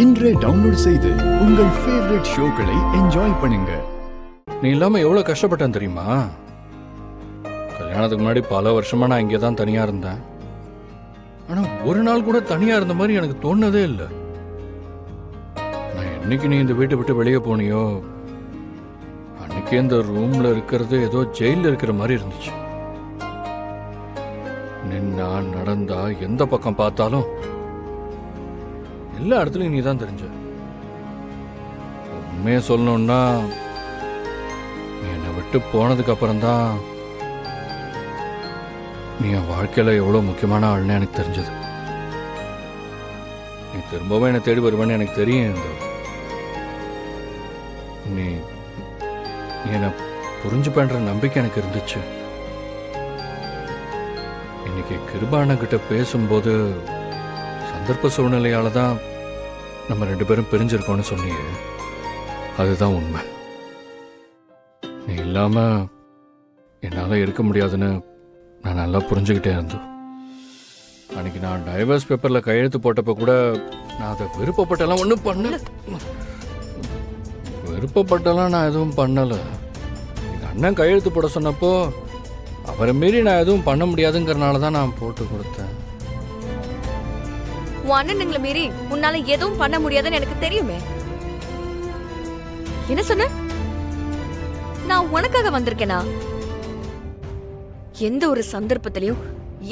இன்றே டவுன்லோட் செய்து உங்கள் ஃபேவரட் ஷோக்களை என்ஜாய் பண்ணுங்க. நீ இல்லாம எவ்வளவு கஷ்டப்பட்டேன் தெரியுமா? கல்யாணத்துக்கு முன்னாடி பல வருஷமா நான் இங்கே தான் தனியா இருந்தேன். ஆனா ஒரு நாள் கூட தனியா இருந்த மாதிரி எனக்கு தோணுனதே இல்லை. நான் என்னைக்கு நீ இந்த வீட்டை விட்டு வெளியே போனியோ அன்னைக்கே இந்த ரூம்ல இருக்கிறது ஏதோ ஜெயில இருக்கிற மாதிரி இருந்துச்சு. நின்னா நடந்தா எந்த பக்கம் பார்த்தாலும் எல்லா இடத்துலயும் நீ தான் தெரிஞ்ச. உண்மையை சொல்லணும்னா நீ என்னை விட்டு போனதுக்கு அப்புறம்தான் நீ என் வாழ்க்கையில எவ்வளவு முக்கியமான ஆள்னு எனக்கு தெரிஞ்சது. நீ திரும்பவும் என்னை தேடி வருவேன்னு எனக்கு தெரியும். நீ என்னை புரிஞ்சுப்பேன்ற நம்பிக்கை எனக்கு இருந்துச்சு. இன்னைக்கு கிருபாண்ண கிட்ட பேசும்போது சந்தர்ப்ப சூழ்நிலையால தான் நம்ம ரெண்டு பேரும் பிரிஞ்சிருக்கோம்னு சொன்னீங்க. அதுதான் உண்மை. நீ இல்லாம என்னால இருக்க முடியாதுன்னு நான் நல்லா புரிஞ்சுக்கிட்டே இருந்தோம். அன்னைக்கு நான் டைவர்ஸ் பேப்பர்ல கையெழுத்து போட்டப்ப கூட நான் அதை விருப்பப்பட்டெல்லாம் ஒன்றும் பண்ணல. விருப்பப்பட்டெல்லாம் நான் எதுவும் பண்ணல. எங்க அண்ணன் கையெழுத்து போட சொன்னப்போ அவரை மீறி நான் எதுவும் பண்ண முடியாதுங்கிறனால தான் நான் போட்டு கொடுத்தேன். உன் அண்ணனுங்களை மீறி உன்னால எதுவும் பண்ண முடியாதுன்னு எனக்கு தெரியுமே. என்ன சொன்ன? நான் உனக்காக வந்திருக்கேனா? எந்த ஒரு சந்தர்ப்பத்திலையும்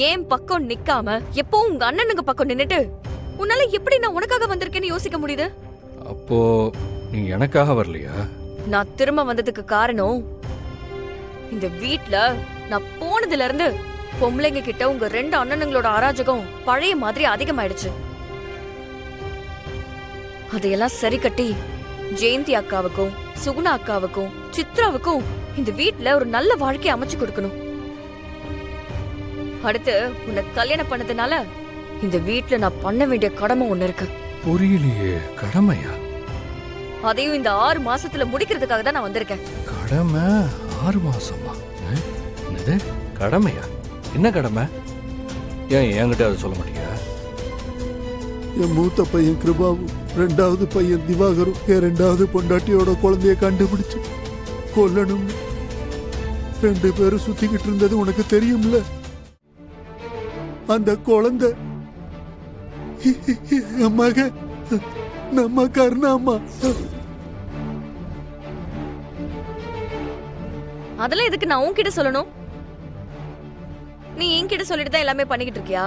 ஏன் பக்கம் நிக்காம எப்பவும் உங்க அண்ணனுங்க பக்கம் நின்னுட்டு உன்னால எப்படி நான் உனக்காக வந்திருக்கேன்னு யோசிக்க முடியுது? அப்போ நீ எனக்காக வரலையா? நான் திரும்ப வந்ததுக்கு காரணம் இந்த வீட்ல நான் போனதுல இருந்து பொம்பளைங்க கிட்ட உங்க ரெண்டு அண்ணனுங்களோட அராஜகம் பழைய மாதிரி அதிகமாயிடுச்சு. அதையெல்லாம் சரி கட்டி ஜெயந்தி அக்காவுக்கும் சுகுணா அக்காவுக்கும் சித்ராவுக்கும் இந்த வீட்ல ஒரு நல்ல வாழ்க்கையை அமைச்சு கொடுக்கணும். அடுத்து உன்னை கல்யாணம் பண்ணதுனால இந்த வீட்ல நான் பண்ண வேண்டிய கடமை ஒண்ணு இருக்கு. புரியலையே. கடமையா? அதையும் இந்த 6 மாசத்துல முடிக்கிறதுக்காக தான் நான் வந்திருக்கேன். கடமை 6 மாசமா? என்னது கடமையா? என்ன கடமை? ஏன் என்கிட்ட அதை சொல்ல மாட்டீங்க? என் மூத்த பையன் கிருபாவும் 2வது பையன் திவாகரும் என் 2வது பொண்டாட்டியோட குழந்தைய கண்டுபிடிச்சு கொல்லணும் 2 பேரும் சுத்திக்கிட்டு இருந்தது உனக்கு தெரியும்ல. அந்த குழந்தை என் மக நம்ம கருணாம்மா. அதெல்லாம் எதுக்கு நான் உன்கிட்ட சொல்லணும்? நீ என்கிட்ட சொல்லிட்டு தான் எல்லாமே பண்ணிக்கிட்டு இருக்கியா?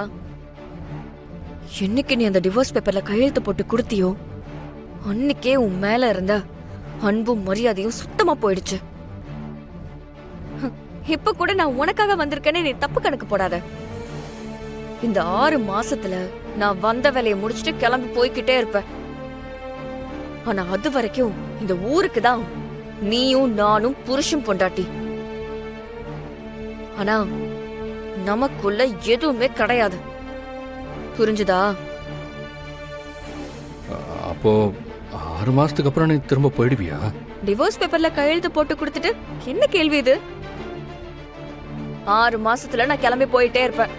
என்னைக்கு நீ அந்த டிவோர்ஸ் பேப்பர்ல கையெழுத்து போட்டு கொடுத்தியோ அன்னைக்கே உன் மேல இருந்த அன்பும் மரியாதையும் சுத்தமா போயிடுச்சு. இப்ப கூட நான் உனக்காக வந்திருக்கேன்னு நீ தப்பு கணக்கு போடாத. இந்த 6 மாசத்துல நான் வந்த வேலையை முடிச்சுட்டு கிளம்பி போய்கிட்டே இருப்பேன். ஆனா அது வரைக்கும் இந்த ஊருக்கு தான் நீயும் நானும் புருஷன் பொண்டாட்டி. ஆனா நமக்குள்ள எதுவுமே கிடையாது. புரிஞ்சுதா? அப்போ 6 மாசத்துக்கு அப்புறம் நீ திரும்ப போயிடுவியா? டிவோர்ஸ் பேப்பர்ல கையெழுத்து போட்டு கொடுத்துட்டு என்ன கேள்வி இது? 6 மாசத்துல நான் கிளம்பி போயிட்டே இருப்பேன்.